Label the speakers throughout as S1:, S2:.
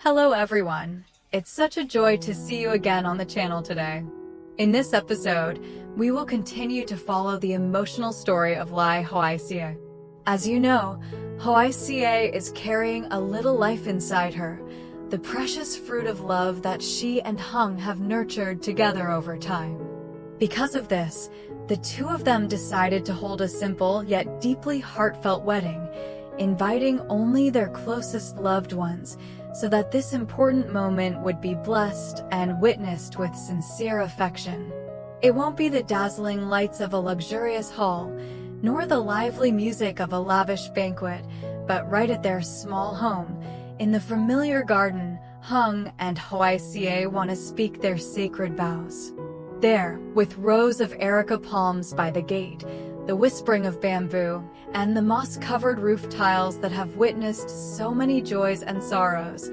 S1: Hello everyone, it's such a joy to see you again on the channel today. In this episode, we will continue to follow the emotional story of Ly Hoai Ca. As you know, Hoai Ca is carrying a little life inside her, the precious fruit of love that she and Hùng have nurtured together over time. Because of this, the two of them decided to hold a simple yet deeply heartfelt wedding, inviting only their closest loved ones, so that this important moment would be blessed and witnessed with sincere affection. It won't be the dazzling lights of a luxurious hall, nor the lively music of a lavish banquet, but right at their small home, in the familiar garden, Hùng and Hoai Ca want to speak their sacred vows. There, with rows of areca palms by the gate, the whispering of bamboo, and the moss-covered roof tiles that have witnessed so many joys and sorrows,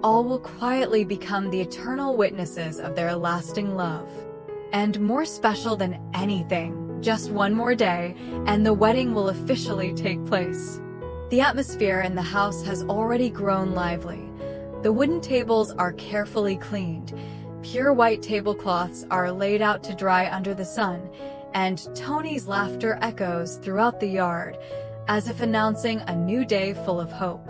S1: all will quietly become the eternal witnesses of their lasting love. And more special than anything, just one more day, and the wedding will officially take place. The atmosphere in the house has already grown lively. The wooden tables are carefully cleaned, pure white tablecloths are laid out to dry under the sun, and Tony's laughter echoes throughout the yard, as if announcing a new day full of hope.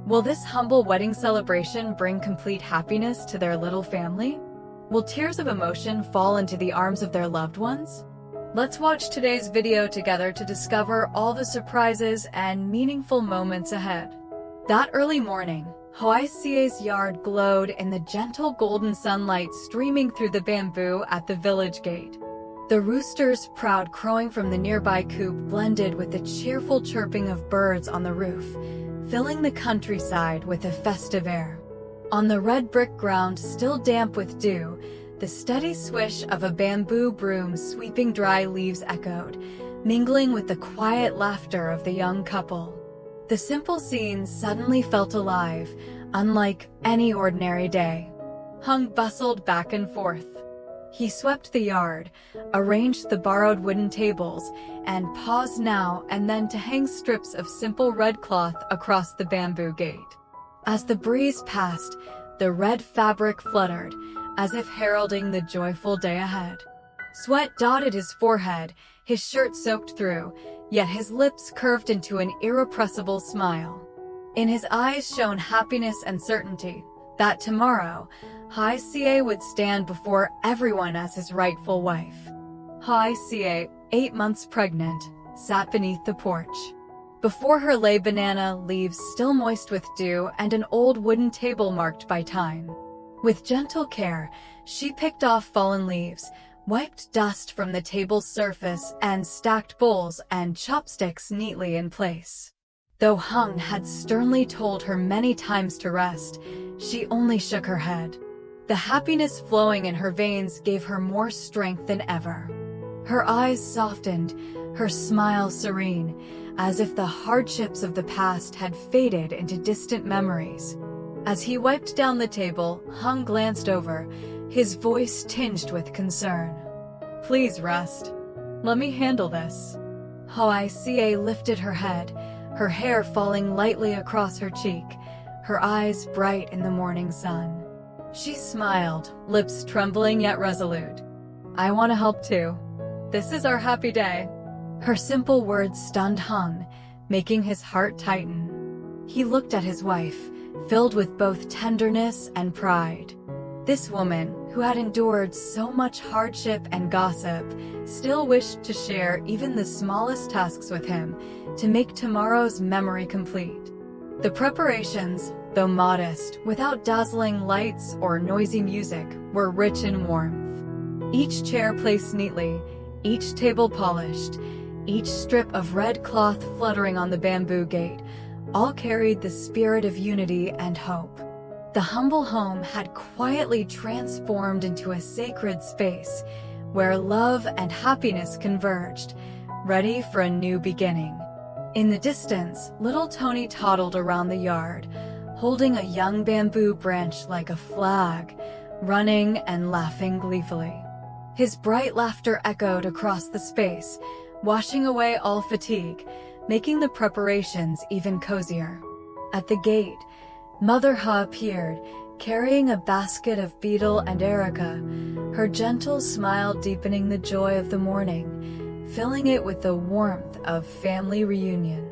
S1: Will this humble wedding celebration bring complete happiness to their little family? Will tears of emotion fall into the arms of their loved ones? Let's watch today's video together to discover all the surprises and meaningful moments ahead. That early morning, Hoai Ca's yard glowed in the gentle golden sunlight streaming through the bamboo at the village gate. The rooster's proud crowing from the nearby coop blended with the cheerful chirping of birds on the roof, filling the countryside with a festive air. On the red brick ground still damp with dew, the steady swish of a bamboo broom sweeping dry leaves echoed, mingling with the quiet laughter of the young couple. The simple scene suddenly felt alive, unlike any ordinary day. Hùng bustled back and forth. He swept the yard, arranged the borrowed wooden tables, and paused now and then to hang strips of simple red cloth across the bamboo gate. As the breeze passed, the red fabric fluttered, as if heralding the joyful day ahead. Sweat dotted his forehead, his shirt soaked through, yet his lips curved into an irrepressible smile. In his eyes shone happiness and certainty that tomorrow, Hoai Ca would stand before everyone as his rightful wife. Hoai Ca, 8 months pregnant, sat beneath the porch. Before her lay banana leaves still moist with dew and an old wooden table marked by time. With gentle care, she picked off fallen leaves, wiped dust from the table's surface, and stacked bowls and chopsticks neatly in place. Though Hùng had sternly told her many times to rest, she only shook her head. The happiness flowing in her veins gave her more strength than ever. Her eyes softened, her smile serene, as if the hardships of the past had faded into distant memories. As he wiped down the table, Hùng glanced over, his voice tinged with concern. "Please rest. Let me handle this." Hoai Ca lifted her head, her hair falling lightly across her cheek, her eyes bright in the morning sun. She smiled, lips trembling yet resolute. "I want to help too. This is our happy day." Her simple words stunned Hùng, making his heart tighten. He looked at his wife, filled with both tenderness and pride. This woman, who had endured so much hardship and gossip, still wished to share even the smallest tasks with him to make tomorrow's memory complete. The preparations, though modest, without dazzling lights or noisy music, were rich in warmth. Each chair placed neatly, each table polished, each strip of red cloth fluttering on the bamboo gate, all carried the spirit of unity and hope. The humble home had quietly transformed into a sacred space, where love and happiness converged, ready for a new beginning. In the distance, little Tony toddled around the yard, holding a young bamboo branch like a flag, running and laughing gleefully. His bright laughter echoed across the space, washing away all fatigue, making the preparations even cozier. At the gate, Mother Ha appeared, carrying a basket of betel and erica, her gentle smile deepening the joy of the morning, filling it with the warmth of family reunion.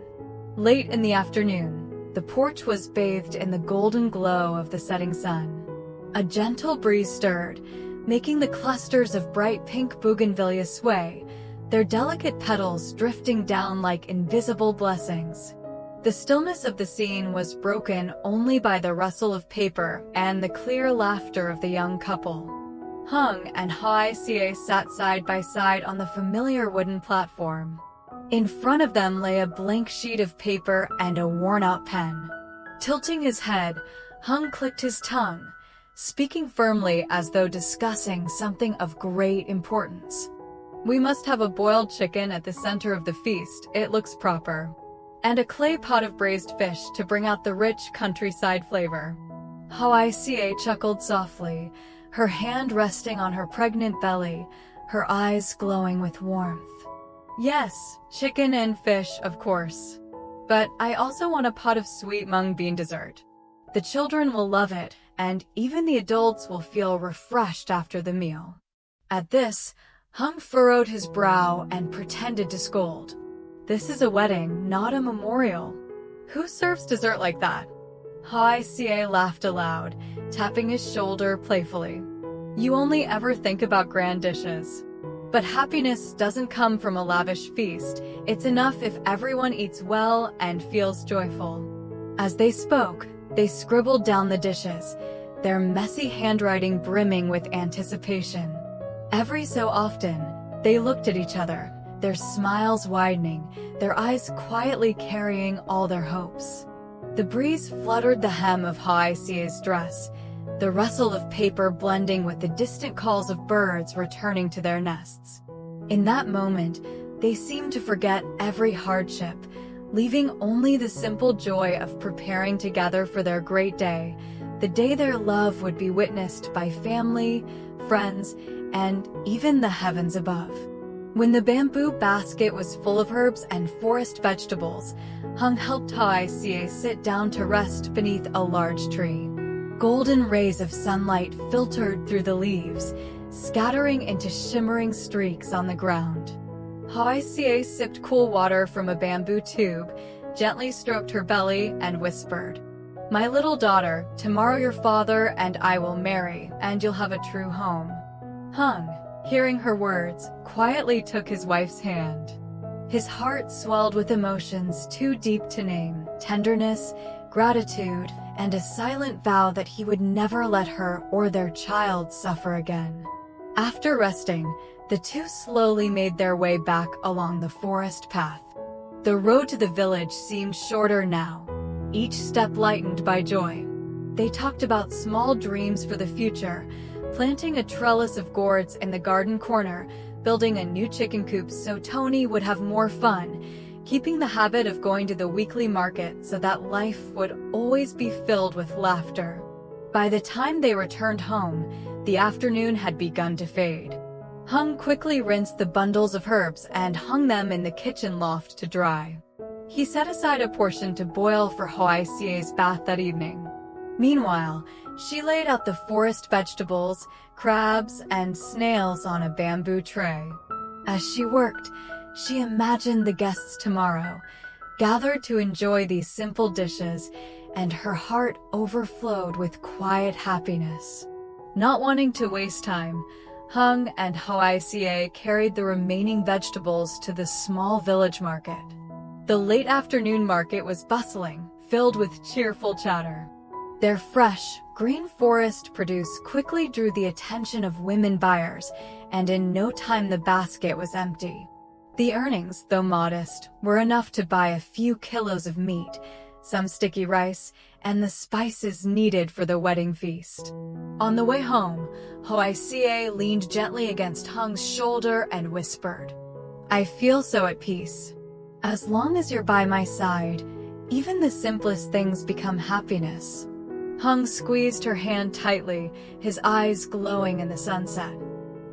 S1: Late in the afternoon, the porch was bathed in the golden glow of the setting sun. A gentle breeze stirred, making the clusters of bright pink bougainvillea sway, their delicate petals drifting down like invisible blessings. The stillness of the scene was broken only by the rustle of paper and the clear laughter of the young couple. Hùng and Hoai Ca sat side by side on the familiar wooden platform. In front of them lay a blank sheet of paper and a worn-out pen. Tilting his head, Hùng clicked his tongue, speaking firmly as though discussing something of great importance. "We must have a boiled chicken at the center of the feast, it looks proper. And a clay pot of braised fish to bring out the rich countryside flavor." Hoai Ca chuckled softly, her hand resting on her pregnant belly, her eyes glowing with warmth. "Yes, chicken and fish, of course. But I also want a pot of sweet mung bean dessert. The children will love it, and even the adults will feel refreshed after the meal." At this, Hùng furrowed his brow and pretended to scold. "This is a wedding, not a memorial. Who serves dessert like that?" Hoai Ca laughed aloud, tapping his shoulder playfully. "You only ever think about grand dishes. But happiness doesn't come from a lavish feast. It's enough if everyone eats well and feels joyful." As they spoke, they scribbled down the dishes, their messy handwriting brimming with anticipation. Every so often, they looked at each other, their smiles widening, their eyes quietly carrying all their hopes. The breeze fluttered the hem of Hoai Ca's dress, the rustle of paper blending with the distant calls of birds returning to their nests. In that moment, they seemed to forget every hardship, leaving only the simple joy of preparing together for their great day, the day their love would be witnessed by family, friends, and even the heavens above. When the bamboo basket was full of herbs and forest vegetables, Hùng helped Hoai Ca sit down to rest beneath a large tree. Golden rays of sunlight filtered through the leaves, scattering into shimmering streaks on the ground. Hoai Ca sipped cool water from a bamboo tube, gently stroked her belly, and whispered, "My little daughter, tomorrow your father and I will marry, and you'll have a true home." Hùng, hearing her words, quietly took his wife's hand. His heart swelled with emotions too deep to name, tenderness, gratitude, and a silent vow that he would never let her or their child suffer again. After resting, the two slowly made their way back along the forest path. The road to the village seemed shorter now, each step lightened by joy. They talked about small dreams for the future, planting a trellis of gourds in the garden corner, building a new chicken coop so Tony would have more fun, keeping the habit of going to the weekly market so that life would always be filled with laughter. By the time they returned home, the afternoon had begun to fade. Hùng quickly rinsed the bundles of herbs and hung them in the kitchen loft to dry. He set aside a portion to boil for Hoai Ca's bath that evening. Meanwhile, she laid out the forest vegetables, crabs, and snails on a bamboo tray. As she worked, she imagined the guests tomorrow, gathered to enjoy these simple dishes, and her heart overflowed with quiet happiness. Not wanting to waste time, Hùng and Hoai Ca carried the remaining vegetables to the small village market. The late afternoon market was bustling, filled with cheerful chatter. Their fresh, green forest produce quickly drew the attention of women buyers, and in no time the basket was empty. The earnings, though modest, were enough to buy a few kilos of meat, some sticky rice, and the spices needed for the wedding feast. On the way home, Hoai Ca leaned gently against Hung's shoulder and whispered, "I feel so at peace. As long as you're by my side, even the simplest things become happiness." Hùng squeezed her hand tightly, his eyes glowing in the sunset.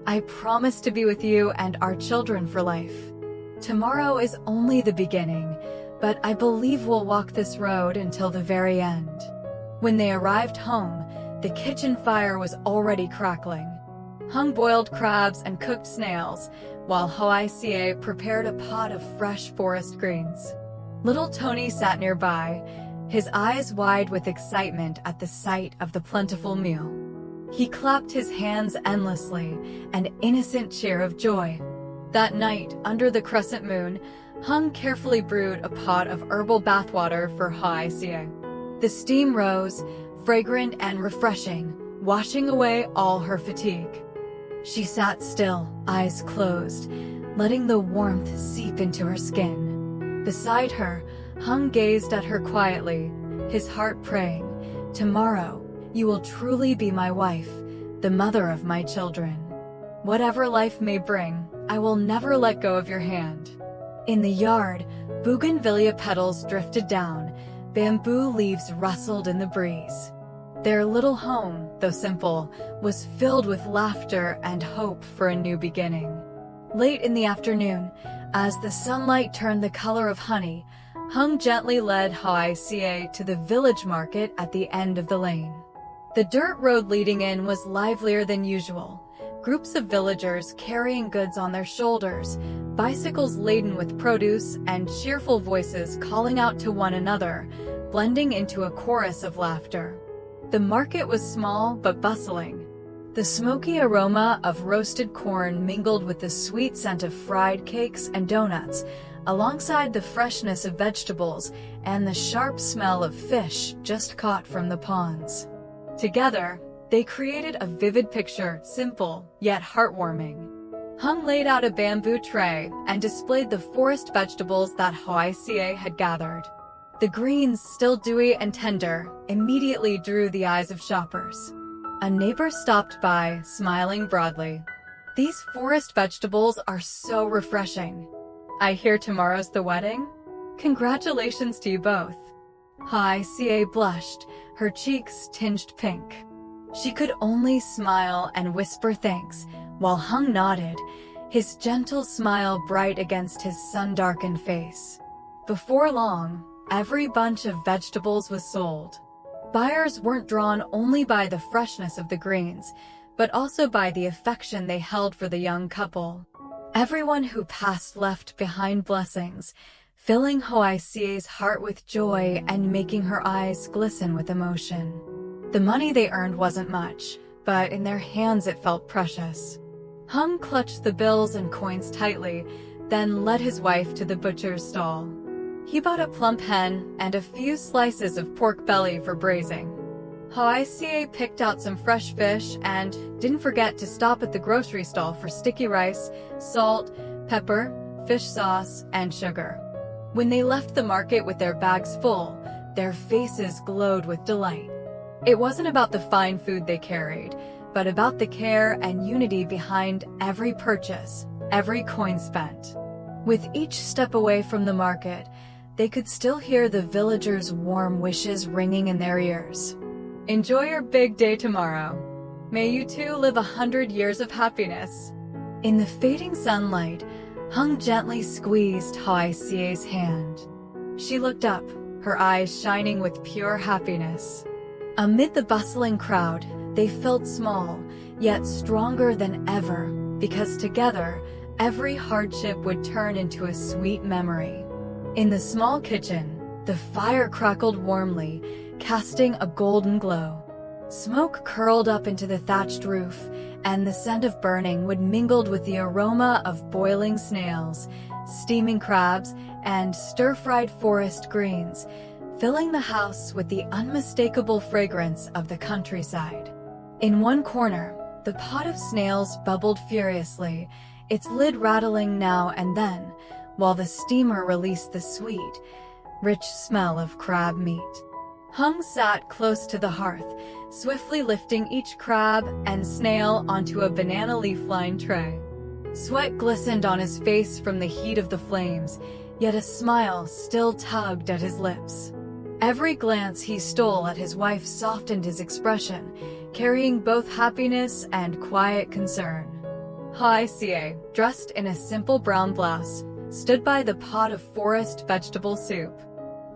S1: "I promise to be with you and our children for life. Tomorrow is only the beginning, but I believe we'll walk this road until the very end." When they arrived home, the kitchen fire was already crackling. Hùng boiled crabs and cooked snails, while Hoai Ca prepared a pot of fresh forest greens. Little Tony sat nearby, his eyes wide with excitement at the sight of the plentiful meal. He clapped his hands endlessly, an innocent cheer of joy. That night, under the crescent moon, Hùng carefully brewed a pot of herbal bathwater for Hoai Ca. The steam rose, fragrant and refreshing, washing away all her fatigue. She sat still, eyes closed, letting the warmth seep into her skin. Beside her, Hùng gazed at her quietly, his heart praying, "Tomorrow, you will truly be my wife, the mother of my children. Whatever life may bring, I will never let go of your hand." In the yard, bougainvillea petals drifted down, bamboo leaves rustled in the breeze. Their little home, though simple, was filled with laughter and hope for a new beginning. Late in the afternoon, as the sunlight turned the color of honey, Hùng gently led Hoai Ca to the village market at the end of the lane. The dirt road leading in was livelier than usual. Groups of villagers carrying goods on their shoulders, bicycles laden with produce, and cheerful voices calling out to one another, blending into a chorus of laughter. The market was small but bustling. The smoky aroma of roasted corn mingled with the sweet scent of fried cakes and donuts, alongside the freshness of vegetables and the sharp smell of fish just caught from the ponds. Together, they created a vivid picture, simple yet heartwarming. Hùng laid out a bamboo tray and displayed the forest vegetables that Hoai Ca had gathered. The greens, still dewy and tender, immediately drew the eyes of shoppers. A neighbor stopped by, smiling broadly. "These forest vegetables are so refreshing. I hear tomorrow's the wedding? Congratulations to you both." Hoai Ca blushed, her cheeks tinged pink. She could only smile and whisper thanks, while Hùng nodded, his gentle smile bright against his sun-darkened face. Before long, every bunch of vegetables was sold. Buyers weren't drawn only by the freshness of the greens, but also by the affection they held for the young couple. Everyone who passed left behind blessings, filling Hoai Ca's heart with joy and making her eyes glisten with emotion. The money they earned wasn't much, but in their hands it felt precious. Hùng clutched the bills and coins tightly, then led his wife to the butcher's stall. He bought a plump hen and a few slices of pork belly for braising. Hoai Ca picked out some fresh fish and didn't forget to stop at the grocery stall for sticky rice, salt, pepper, fish sauce, and sugar. When they left the market with their bags full, their faces glowed with delight. It wasn't about the fine food they carried, but about the care and unity behind every purchase, every coin spent. With each step away from the market, they could still hear the villagers' warm wishes ringing in their ears. "Enjoy your big day tomorrow. May you two live 100 years of happiness." In the fading sunlight, Hùng gently squeezed Hoai Ca's hand. She looked up, her eyes shining with pure happiness. Amid the bustling crowd, they felt small, yet stronger than ever, because together, every hardship would turn into a sweet memory. In the small kitchen, the fire crackled warmly, casting a golden glow. Smoke curled up into the thatched roof, and the scent of burning wood mingled with the aroma of boiling snails, steaming crabs, and stir-fried forest greens, filling the house with the unmistakable fragrance of the countryside. In one corner, the pot of snails bubbled furiously, its lid rattling now and then, while the steamer released the sweet, rich smell of crab meat. Hùng sat close to the hearth, swiftly lifting each crab and snail onto a banana leaf-lined tray. Sweat glistened on his face from the heat of the flames, yet a smile still tugged at his lips. Every glance he stole at his wife softened his expression, carrying both happiness and quiet concern. Hoai Ca, dressed in a simple brown blouse, stood by the pot of forest vegetable soup.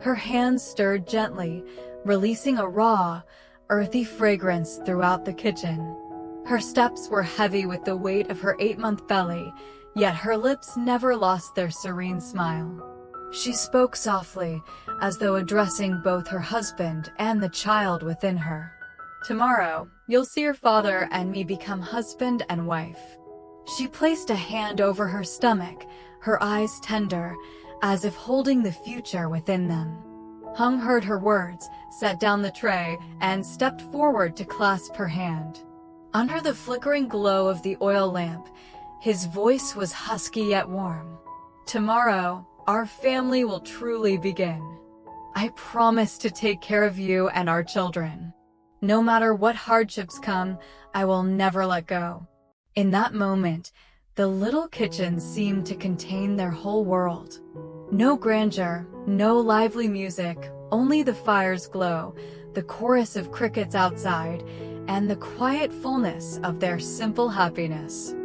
S1: Her hands stirred gently, releasing a raw, earthy fragrance throughout the kitchen. Her steps were heavy with the weight of her 8-month belly, yet her lips never lost their serene smile. She spoke softly, as though addressing both her husband and the child within her. "Tomorrow, you'll see your father and me become husband and wife." She placed a hand over her stomach, her eyes tender, as if holding the future within them. Hung heard her words, set down the tray, and stepped forward to clasp her hand. Under the flickering glow of the oil lamp, his voice was husky yet warm. "Tomorrow, our family will truly begin. I promise to take care of you and our children. No matter what hardships come, I will never let go." In that moment, the little kitchen seemed to contain their whole world. No grandeur, no lively music, only the fire's glow, the chorus of crickets outside, and the quiet fullness of their simple happiness.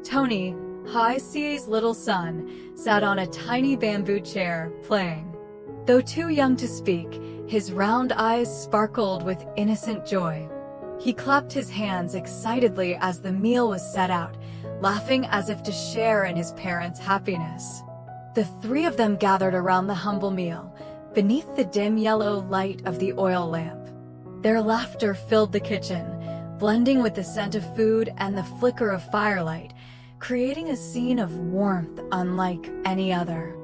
S1: Tony, Hoai Ca's little son, sat on a tiny bamboo chair, playing. Though too young to speak, his round eyes sparkled with innocent joy. He clapped his hands excitedly as the meal was set out, laughing as if to share in his parents' happiness. The three of them gathered around the humble meal, beneath the dim yellow light of the oil lamp. Their laughter filled the kitchen, blending with the scent of food and the flicker of firelight, creating a scene of warmth unlike any other.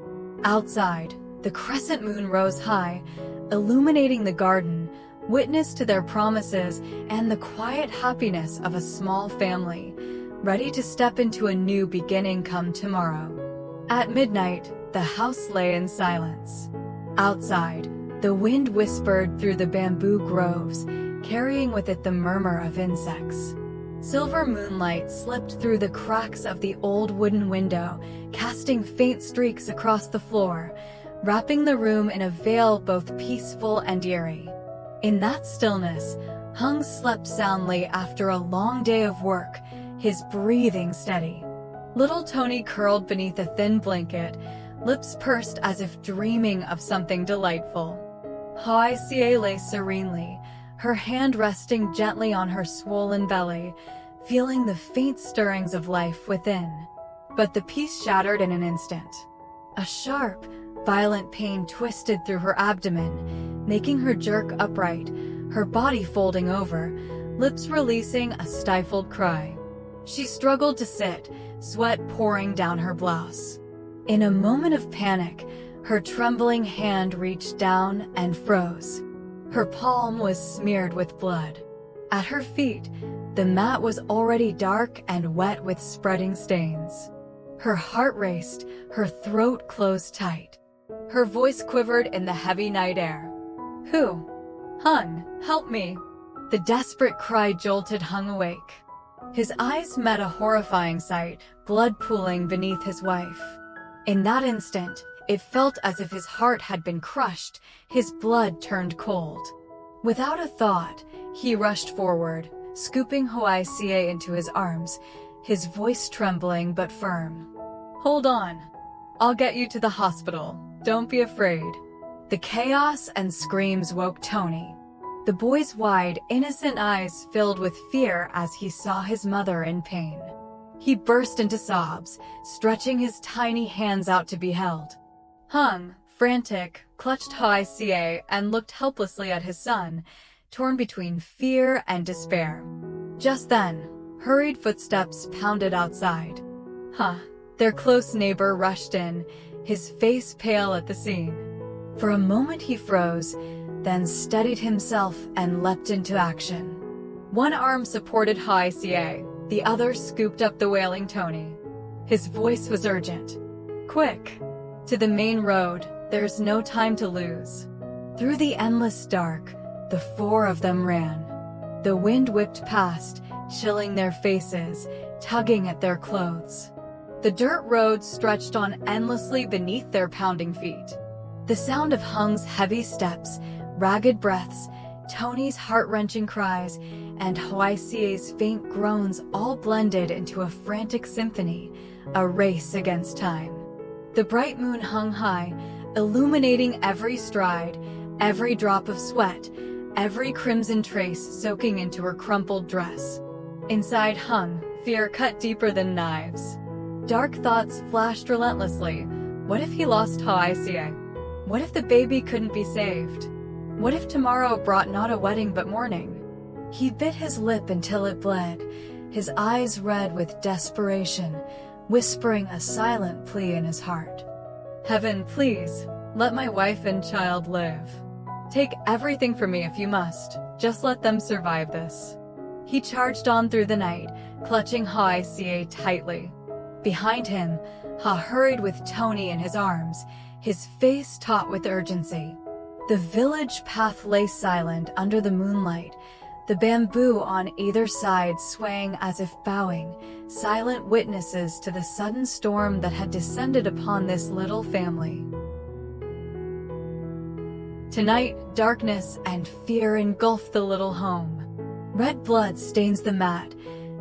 S1: Outside, the crescent moon rose high, illuminating the garden, witness to their promises and the quiet happiness of a small family, ready to step into a new beginning come tomorrow. At midnight, the house lay in silence. Outside, the wind whispered through the bamboo groves, carrying with it the murmur of insects. Silver moonlight slipped through the cracks of the old wooden window, casting faint streaks across the floor, wrapping the room in a veil both peaceful and eerie. In that stillness, Hung slept soundly after a long day of work, his breathing steady. Little Tony curled beneath a thin blanket, lips pursed as if dreaming of something delightful. Hoai Ca lay serenely, her hand resting gently on her swollen belly, feeling the faint stirrings of life within. But the peace shattered in an instant. A sharp, violent pain twisted through her abdomen, making her jerk upright, her body folding over, lips releasing a stifled cry. She struggled to sit, sweat pouring down her blouse. In a moment of panic, her trembling hand reached down and froze. Her palm was smeared with blood. At her feet, the mat was already dark and wet with spreading stains. Her heart raced, her throat closed tight. Her voice quivered in the heavy night air. "Who? Hung, help me!" The desperate cry jolted Hung awake. His eyes met a horrifying sight, blood pooling beneath his wife. In that instant, it felt as if his heart had been crushed, his blood turned cold. Without a thought, he rushed forward, scooping Hoai Ca into his arms, his voice trembling but firm. "Hold on. I'll get you to the hospital. Don't be afraid." The chaos and screams woke Tony. The boy's wide, innocent eyes filled with fear as he saw his mother in pain. He burst into sobs, stretching his tiny hands out to be held. Hung, frantic, clutched Hoai Ca and looked helplessly at his son, torn between fear and despair. Just then, hurried footsteps pounded outside. Their close neighbor rushed in, his face pale at the scene. For a moment he froze, then steadied himself and leapt into action. One arm supported Hoai Ca, the other scooped up the wailing Tony. His voice was urgent. "Quick! To the main road, there's no time to lose." Through the endless dark, the four of them ran. The wind whipped past, chilling their faces, tugging at their clothes. The dirt road stretched on endlessly beneath their pounding feet. The sound of Hung's heavy steps, ragged breaths, Tony's heart-wrenching cries, and Hoai Ca's faint groans all blended into a frantic symphony, a race against time. The bright moon hung high, illuminating every stride, every drop of sweat, every crimson trace soaking into her crumpled dress. Inside hung fear cut deeper than knives. Dark thoughts flashed relentlessly. What if he lost Hoai Ca? What if the baby couldn't be saved? What if tomorrow brought not a wedding but mourning? He bit his lip until it bled, his eyes red with desperation, whispering a silent plea in his heart. Heaven, please, let my wife and child live. Take everything from me if you must, just let them survive this. He charged on through the night, clutching Hoai Ca tightly. Behind him, Ha hurried with Tony in his arms, his face taut with urgency. The village path lay silent under the moonlight, the bamboo on either side swaying as if bowing, silent witnesses to the sudden storm that had descended upon this little family. Tonight, darkness and fear engulf the little home. Red blood stains the mat,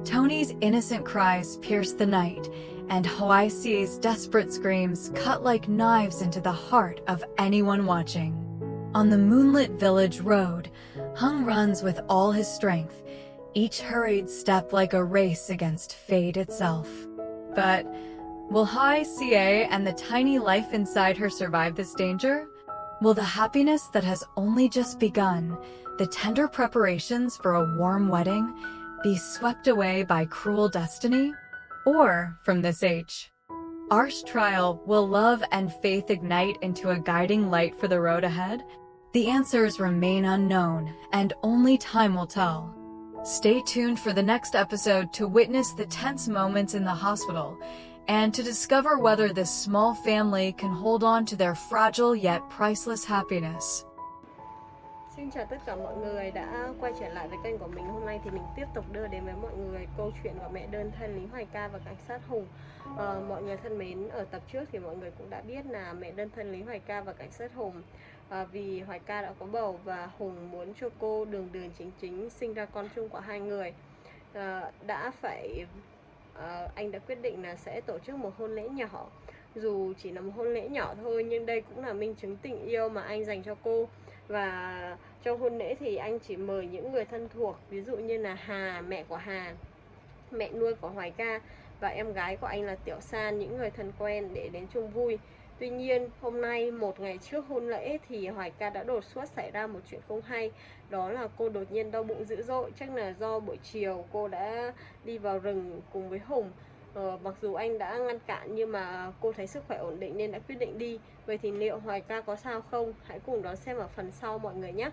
S1: Tony's innocent cries pierce the night, and Hoai Ca's desperate screams cut like knives into the heart of anyone watching. On the moonlit village road, Hung runs with all his strength, each hurried step like a race against fate itself. But will Hoai Ca and the tiny life inside her survive this danger? Will the happiness that has only just begun, the tender preparations for a warm wedding, be swept away by cruel destiny? Or, from this harsh trial, will love and faith ignite into a guiding light for the road ahead? The answers remain unknown, and only time will tell. Stay tuned for the next episode to witness the tense moments in the hospital, and to discover whether this small family can hold on to their fragile yet priceless happiness.
S2: Xin chào tất cả mọi người đã quay trở lại với kênh của mình. Hôm nay thì mình tiếp tục đưa đến với mọi người câu chuyện của mẹ đơn thân Ly Hoai Ca và cảnh sát Hùng. Mọi người thân mến, ở tập trước thì mọi người cũng đã biết là mẹ đơn thân Ly Hoai Ca và cảnh sát Hùng, vì Hoai Ca đã có bầu và Hùng muốn cho cô đường đường chính chính sinh ra con chung của hai người, anh đã quyết định là sẽ tổ chức một hôn lễ nhỏ. Dù chỉ là một hôn lễ nhỏ thôi, nhưng đây cũng là minh chứng tình yêu mà anh dành cho cô. Và trong hôn lễ thì anh chỉ mời những người thân thuộc, ví dụ như là Hà, mẹ của Hà, mẹ nuôi của Hoài Ca, và em gái của anh là Tiểu San, những người thân quen để đến chung vui. Tuy nhiên, hôm nay, một ngày trước hôn lễ, thì Hoài Ca đã đột xuất xảy ra một chuyện không hay. Đó là cô đột nhiên đau bụng dữ dội, chắc là do buổi chiều cô đã đi vào rừng cùng với Hùng. Mặc dù anh đã ngăn cản nhưng mà cô thấy sức khỏe ổn định nên đã quyết định đi. Vậy thì liệu Hoài Ca có sao không? Hãy cùng đón xem ở phần sau mọi người nhé.